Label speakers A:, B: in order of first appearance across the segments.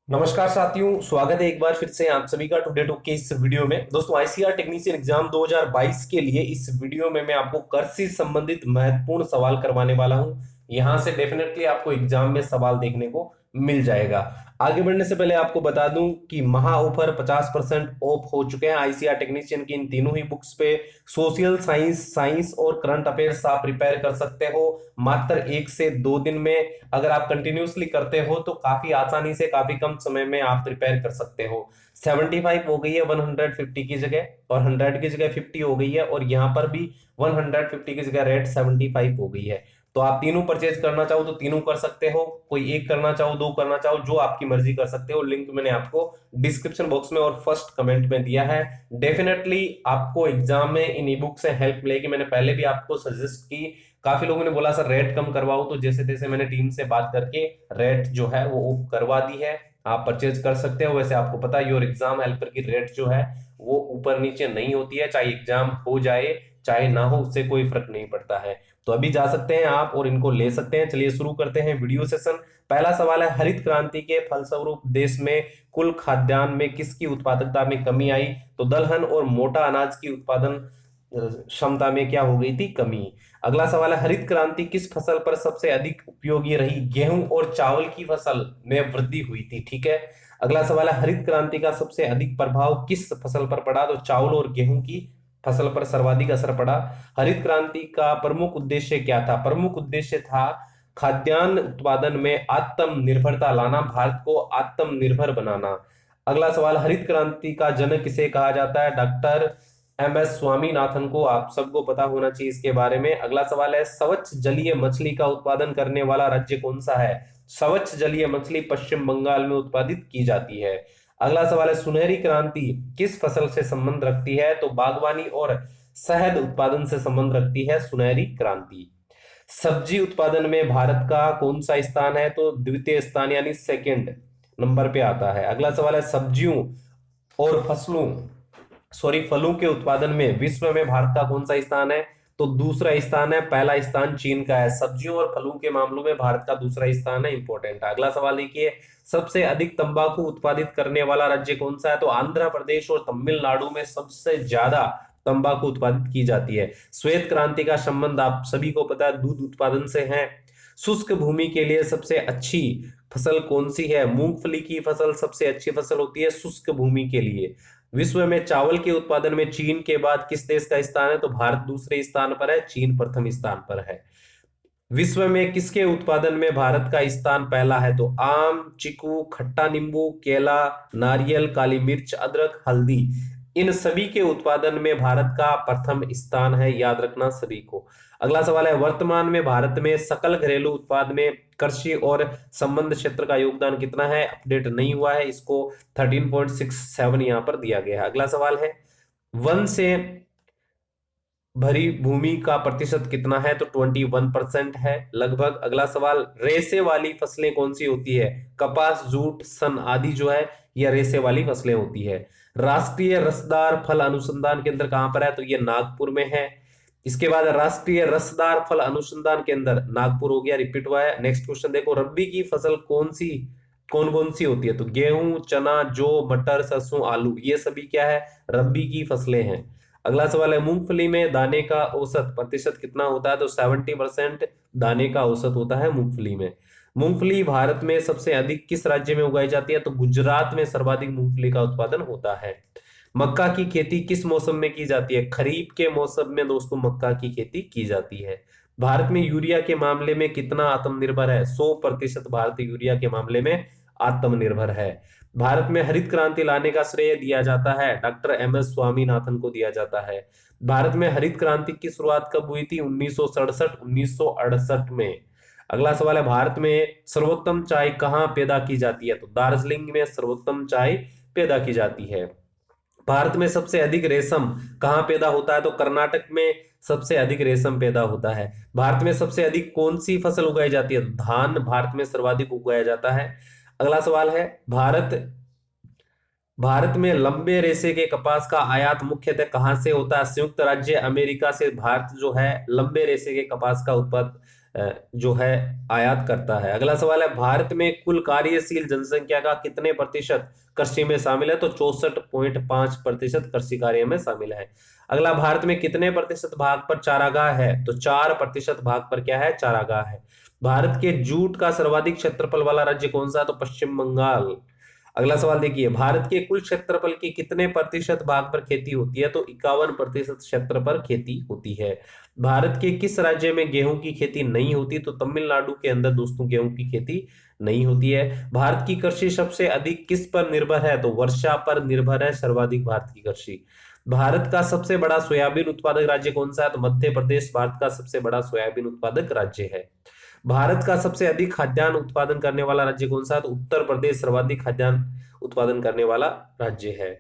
A: नमस्कार साथियों, स्वागत है एक बार फिर से आप सभी का टुडे टॉक के इस वीडियो में। दोस्तों, आईसीआर टेक्नीशियन एग्जाम 2022 के लिए इस वीडियो में मैं आपको कर से संबंधित महत्वपूर्ण सवाल करवाने वाला हूं। यहां से डेफिनेटली आपको एग्जाम में सवाल देखने को मिल जाएगा। आगे बढ़ने से पहले आपको बता दूं कि महा ऑफर 50% ऑफ हो चुके हैं आईसीआर टेक्नीशियन की इन तीनों ही बुक्स पे। सोशल साइंस, साइंस और करंट अफेयर्स आप प्रिपेयर कर सकते हो मात्र 1 से 2 दिन में। अगर आप कंटिन्यूसली करते हो तो काफी आसानी से काफी कम समय में आप प्रिपेयर कर सकते हो। 75 हो गई है 150 की जगह, और 100 की जगह 50 हो गई है, और यहाँ पर भी 150 की जगह रेट 75 हो गई है। तो आप तीनों परचेज करना चाहो तो तीनों कर सकते हो, कोई एक करना चाहो, दो करना चाहो, जो आपकी मर्जी कर सकते हो। लिंक मैंने आपको डिस्क्रिप्शन बॉक्स में और फर्स्ट कमेंट में दिया है। डेफिनेटली आपको एग्जाम में इन ई बुक से हेल्प मिलेगी। मैंने पहले भी आपको सजेस्ट की, काफी लोगों ने बोला सर रेट कम करवाओ, तो जैसे तैसे मैंने टीम से बात करके रेट जो है वो करवा दी है। आप परचेज कर सकते हो। वैसे आपको पता है योर एग्जाम हेल्पर की रेट जो है वो ऊपर नीचे नहीं होती है, चाहे एग्जाम हो जाए चाहे ना हो, उससे कोई फर्क नहीं पड़ता है। तो अभी जा सकते हैं आप और इनको ले सकते हैं। चलिए शुरू करते हैं वीडियो सेशन। पहला सवाल है, हरित क्रांति के फलस्वरूप देश में कुल खाद्यान्न में किसकी उत्पादकता में कमी आई? तो दलहन और मोटा अनाज की उत्पादन क्षमता में क्या हो गई थी? कमी। अगला सवाल है, हरित क्रांति किस फसल पर सबसे अधिक उपयोगी रही? गेहूं और चावल की फसल में वृद्धि हुई थी। ठीक है। अगला सवाल है, हरित क्रांति का सबसे अधिक प्रभाव किस फसल पर पड़ा? तो चावल और गेहूं की फसल पर सर्वाधिक असर पड़ा। हरित क्रांति का प्रमुख उद्देश्य क्या था? प्रमुख उद्देश्य था खाद्यान्न उत्पादन में आत्मनिर्भरता लाना, भारत को आत्मनिर्भर बनाना। अगला सवाल, हरित क्रांति का जनक किसे कहा जाता है? Doctor MS. स्वामीनाथन को। आप सबको पता होना चाहिए इसके बारे में। अगला सवाल है, स्वच्छ जलीय मछली का उत्पादन करने वाला राज्य कौन सा है? स्वच्छ जलीय मछली पश्चिम बंगाल में उत्पादित की जाती है। अगला सवाल है, सुनहरी क्रांति किस फसल से संबंध रखती है? तो बागवानी और शहद उत्पादन से संबंध रखती है सुनहरी क्रांति। सब्जी उत्पादन में भारत का कौन सा स्थान है? तो द्वितीय स्थान यानी सेकंड नंबर पे आता है। अगला सवाल है, सब्जियों और फलों के उत्पादन में विश्व में भारत का कौन सा स्थान है? तो दूसरा स्थान है। पहला स्थान चीन का है। सब्जियों और फलों के मामलों में भारत का दूसरा स्थान है। इंपॉर्टेंट है। अगला सवाल देखिए, सबसे अधिक तंबाकू उत्पादित करने वाला राज्य कौन सा है? तो आंध्र प्रदेश और तमिलनाडु में सबसे ज्यादा तंबाकू उत्पादित की जाती है। श्वेत क्रांति का संबंध आप सभी को पता है दूध उत्पादन से है। शुष्क भूमि के लिए सबसे अच्छी फसल कौन सी है? मूंगफली की फसल सबसे अच्छी फसल होती है शुष्क भूमि के लिए। विश्व में चावल के उत्पादन में चीन के बाद किस देश का स्थान है? तो भारत दूसरे स्थान पर है, चीन प्रथम स्थान पर है। विश्व में किसके उत्पादन में भारत का स्थान पहला है? तो आम, चीकू, खट्टा नींबू, केला, नारियल, काली मिर्च, अदरक, हल्दी, इन सभी के उत्पादन में भारत का प्रथम स्थान है। याद रखना सभी को। अगला सवाल है, वर्तमान में भारत में सकल घरेलू उत्पाद में कृषि और संबंध क्षेत्र का योगदान कितना है? अपडेट नहीं हुआ है, इसको 13.67 यहाँ पर दिया गया है। अगला सवाल है, वन से भरी भूमि का प्रतिशत कितना है? तो 21% है लगभग। अगला सवाल, रेसे वाली फसलें कौन सी होती है? कपास, जूट, सन आदि जो है यह रेसे वाली फसलें होती है। राष्ट्रीय रसदार फल अनुसंधान केंद्र कहां पर है? तो ये नागपुर में है। इसके बाद राष्ट्रीय रसदार फल अनुसंधान केंद्र नागपुर हो गया, रिपीट हुआ है। नेक्स्ट क्वेश्चन देखो, रबी की फसल कौन कौन सी होती है? तो गेहूं, चना, जौ, मटर, सरसों, आलू, ये सभी क्या है? रबी की फसलें हैं। अगला सवाल है, मूंगफली में दाने का औसत प्रतिशत कितना होता है? तो 70% दाने का औसत होता है मूंगफली में। मूंगफली भारत में सबसे अधिक किस राज्य में उगाई जाती है? तो गुजरात में सर्वाधिक मूंगफली का उत्पादन होता है। मक्का की खेती किस मौसम में की जाती है? खरीफ के मौसम में दोस्तों मक्का की खेती की जाती है। भारत में यूरिया के मामले में कितना आत्मनिर्भर है? 100% भारत यूरिया के मामले में आत्मनिर्भर है। भारत में हरित क्रांति लाने का श्रेय दिया जाता है डॉक्टर एम.एस. स्वामीनाथन को दिया जाता है। भारत में हरित क्रांति की शुरुआत कब हुई थी? 1967 1968 में। अगला सवाल है, भारत में सर्वोत्तम चाय कहाँ पैदा की जाती है? तो दार्जिलिंग में सर्वोत्तम चाय पैदा की जाती है। भारत में सबसे अधिक रेशम कहाँ पैदा होता है? तो कर्नाटक में सबसे अधिक रेशम पैदा होता है। भारत में सबसे अधिक कौन सी फसल उगाई जाती है? धान भारत में सर्वाधिक उगाया जाता है। अगला सवाल है, भारत में लंबे रेशे के कपास का आयात मुख्यतः कहां से होता है? संयुक्त राज्य अमेरिका से भारत जो है लंबे रेशे के कपास का जो है आयात करता है। अगला सवाल है, भारत में कुल कार्यशील जनसंख्या का कितने प्रतिशत कृषि में शामिल है? तो 64.5% कृषि कार्य में शामिल है। अगला, भारत में कितने प्रतिशत भाग पर चारागाह है? तो 4% भाग पर क्या है? चारागाह है। भारत के जूट का सर्वाधिक क्षेत्रफल वाला राज्य कौन सा है? तो पश्चिम बंगाल। अगला सवाल देखिए, भारत के कुल क्षेत्रफल के कितने प्रतिशत भाग पर खेती होती है? तो 51% क्षेत्र पर खेती होती है। भारत के किस राज्य में गेहूं की खेती नहीं होती? तो तमिलनाडु के अंदर दोस्तों गेहूं की खेती नहीं होती है। भारत की कृषि सबसे अधिक किस पर निर्भर है? तो वर्षा पर निर्भर है सर्वाधिक भारत की कृषि। भारत का सबसे बड़ा सोयाबीन उत्पादक राज्य कौन सा है? तो मध्य प्रदेश भारत का सबसे बड़ा सोयाबीन उत्पादक राज्य है। भारत का सबसे अधिक खाद्यान्न उत्पादन करने वाला राज्य कौन सा है? तो उत्तर प्रदेश सर्वाधिक खाद्यान्न उत्पादन करने वाला राज्य है।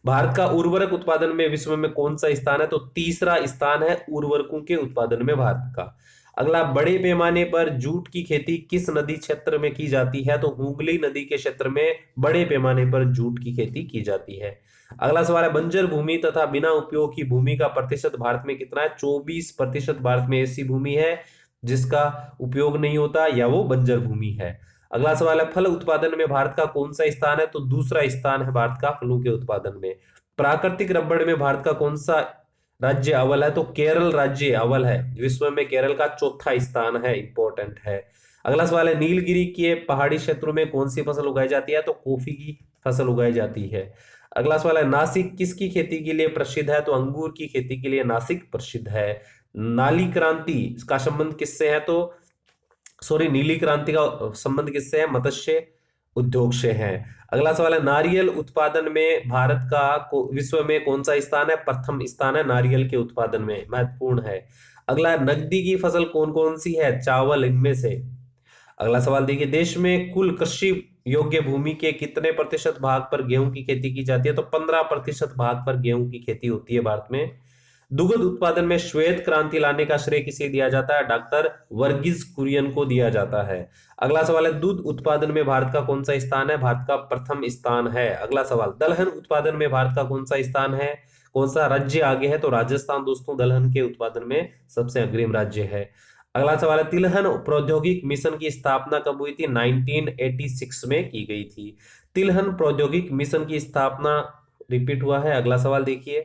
A: भारत का उर्वरक उत्पादन में विश्व में कौन सा स्थान है? तो तीसरा स्थान है उर्वरकों के उत्पादन में भारत का। अगला, बड़े पैमाने पर जूट की खेती किस नदी क्षेत्र में की जाती है? तो हुगली नदी के क्षेत्र में बड़े पैमाने पर जूट की खेती की जाती है। अगला सवाल है, बंजर भूमि तथा बिना उपयोग की भूमि का प्रतिशत भारत में कितना है? 24% भारत में ऐसी भूमि है जिसका उपयोग नहीं होता या वो बंजर भूमि है। अगला सवाल है, फल उत्पादन में भारत का कौन सा स्थान है? तो दूसरा स्थान है भारत का फलों के उत्पादन में। प्राकृतिक रबड़ में भारत का कौन सा राज्य अव्वल है? तो केरल राज्य अव्वल है। विश्व में केरल का चौथा स्थान है, इंपॉर्टेंट है। अगला सवाल है, नीलगिरी के पहाड़ी क्षेत्रों में कौन सी फसल उगाई जाती है? तो कॉफी की फसल उगाई जाती है। अगला सवाल है, नासिक किसकी खेती के लिए प्रसिद्ध है? तो अंगूर की खेती के लिए नासिक प्रसिद्ध है। नाली क्रांति का संबंध किससे है? तो सॉरी, नीली क्रांति का संबंध किससे है? मत्स्य उद्योग से है। अगला सवाल है, नारियल उत्पादन में भारत का विश्व में कौन सा स्थान है? प्रथम स्थान है नारियल के उत्पादन में, महत्वपूर्ण है। अगला, नकदी की फसल कौन कौन सी है? चावल इनमें से। अगला सवाल देखिए, देश में कुल कृषि योग्य भूमि के कितने प्रतिशत भाग पर गेहूं की खेती की जाती है? तो 15% भाग पर गेहूं की खेती होती है भारत में। दुग्ध उत्पादन में श्वेत क्रांति लाने का श्रेय किसे दिया जाता है? डॉक्टर वर्गीज कुरियन को दिया जाता है। अगला सवाल है, दूध उत्पादन में भारत का कौन सा स्थान है? भारत का प्रथम स्थान है। अगला सवाल, दलहन उत्पादन में भारत का कौन सा स्थान है? कौन सा राज्य आगे है? तो राजस्थान दोस्तों दलहन के उत्पादन में सबसे अग्रिम राज्य है। अगला सवाल है, तिलहन प्रौद्योगिक मिशन की स्थापना कब हुई थी? 1986 में की गई थी। तिलहन प्रौद्योगिक मिशन की स्थापना रिपीट हुआ है। अगला सवाल देखिए,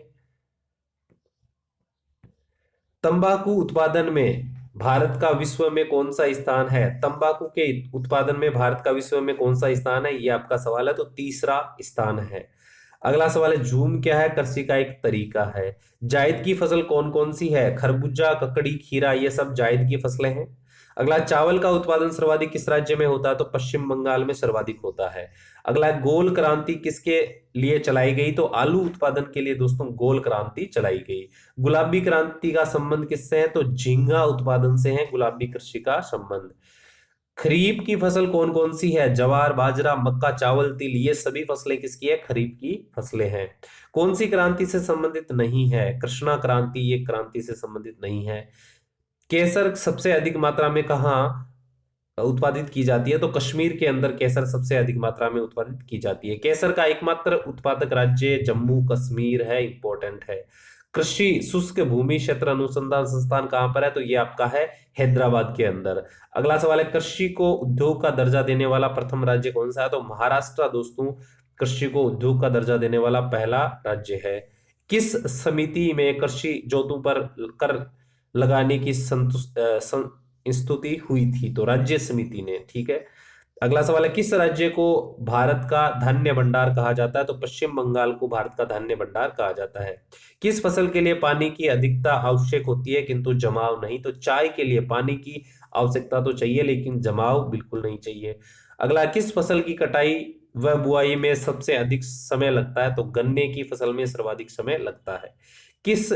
A: तंबाकू उत्पादन में भारत का विश्व में कौन सा स्थान है? तंबाकू के उत्पादन में भारत का विश्व में कौन सा स्थान है? ये आपका सवाल है, तो तीसरा स्थान है। अगला सवाल है, झूम क्या है? कृषि का एक तरीका है। जायद की फसल कौन कौन सी है? खरबूजा, ककड़ी, खीरा, ये सब जायद की फसलें हैं। अगला, चावल का उत्पादन सर्वाधिक किस राज्य में होता है? तो पश्चिम बंगाल में सर्वाधिक होता है। अगला, गोल क्रांति किसके लिए चलाई गई? तो आलू उत्पादन के लिए दोस्तों गोल क्रांति चलाई गई। गुलाबी क्रांति का संबंध किससे है? तो झींगा उत्पादन से है गुलाबी कृषि का संबंध। खरीफ की फसल कौन कौन सी है? ज्वार, बाजरा, मक्का, चावल, तिल, ये सभी फसलें किसकी है? खरीफ की फसलें हैं। कौन सी क्रांति से संबंधित नहीं है? कृष्णा क्रांति, ये क्रांति से संबंधित नहीं है। केसर सबसे अधिक मात्रा में कहाँ उत्पादित की जाती है? तो कश्मीर के अंदर केसर सबसे अधिक मात्रा में उत्पादित की जाती है। केसर का एकमात्र उत्पादक राज्य जम्मू कश्मीर है, इंपॉर्टेंट है। कृषि शुष्क भूमि क्षेत्र अनुसंधान संस्थान कहां पर है? तो ये आपका है हैदराबाद के अंदर। अगला सवाल है, कृषि को उद्योग का दर्जा देने वाला प्रथम राज्य कौन सा है? तो महाराष्ट्र दोस्तों कृषि को उद्योग का दर्जा देने वाला पहला राज्य है। किस समिति में कृषि जोतों पर कर लगाने की स्तुति हुई थी? तो राज्य समिति ने, ठीक है। अगला सवाल है, किस राज्य को भारत का धान्य भंडार कहा जाता है? तो पश्चिम बंगाल को भारत का धान्य भंडार कहा जाता है। किस फसल के लिए पानी की अधिकता आवश्यक होती है किंतु जमाव नहीं? तो चाय के लिए पानी की आवश्यकता तो चाहिए लेकिन जमाव बिल्कुल नहीं चाहिए। अगला, किस फसल की कटाई व बुआई में सबसे अधिक समय लगता है? तो गन्ने की फसल में सर्वाधिक समय लगता है। किस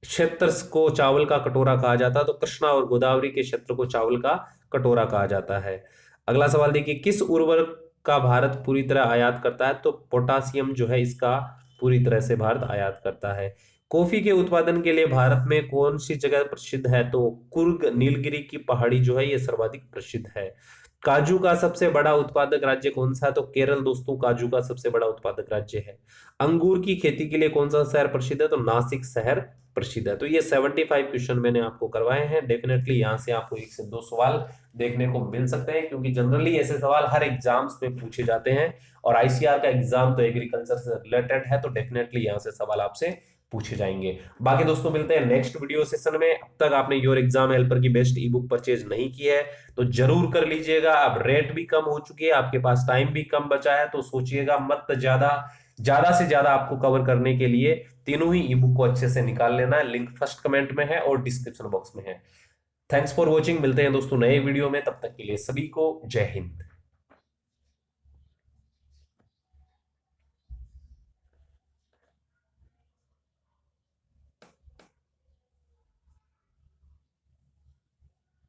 A: क्षेत्र को चावल का कटोरा कहा जाता है? तो कृष्णा और गोदावरी के क्षेत्र को चावल का कटोरा कहा जाता है। अगला सवाल देखिए, किस उर्वरक का भारत पूरी तरह आयात करता है? तो पोटासियम जो है इसका पूरी तरह से भारत आयात करता है। कॉफी के उत्पादन के लिए भारत में कौन सी जगह प्रसिद्ध है? तो कुर्ग नीलगिरी की पहाड़ी जो है ये सर्वाधिक प्रसिद्ध है। काजू का सबसे बड़ा उत्पादक राज्य कौन सा है? तो केरल दोस्तों काजू का सबसे बड़ा उत्पादक राज्य है। अंगूर की खेती के लिए कौन सा शहर प्रसिद्ध है? तो नासिक शहर प्रसिद्ध है। तो ये 75 क्वेश्चन मैंने आपको करवाए हैं। डेफिनेटली यहाँ से आपको 1 से 2 सवाल देखने को मिल सकते हैं, क्योंकि जनरली ऐसे सवाल हर एग्जाम्स में पूछे जाते हैं, और आईसीआर का एग्जाम तो एग्रीकल्चर से रिलेटेड है, तो डेफिनेटली यहाँ से सवाल आपसे पूछे जाएंगे। बाकी दोस्तों मिलते हैं नेक्स्ट वीडियो सेशन में। अब तक आपने योर एग्जाम हेल्पर की बेस्ट ई बुक परचेज नहीं की है तो जरूर कर लीजिएगा। अब रेट भी कम हो चुकी है, आपके पास टाइम भी कम बचा है, तो सोचिएगा मत। ज्यादा ज्यादा से ज्यादा आपको कवर करने के लिए तीनों ही ई बुक को अच्छे से निकाल लेना है। लिंक फर्स्ट कमेंट में है और डिस्क्रिप्शन बॉक्स में है। Thanks for watching. मिलते हैं दोस्तों नए वीडियो में, तब तक के लिए सभी को जय हिंद।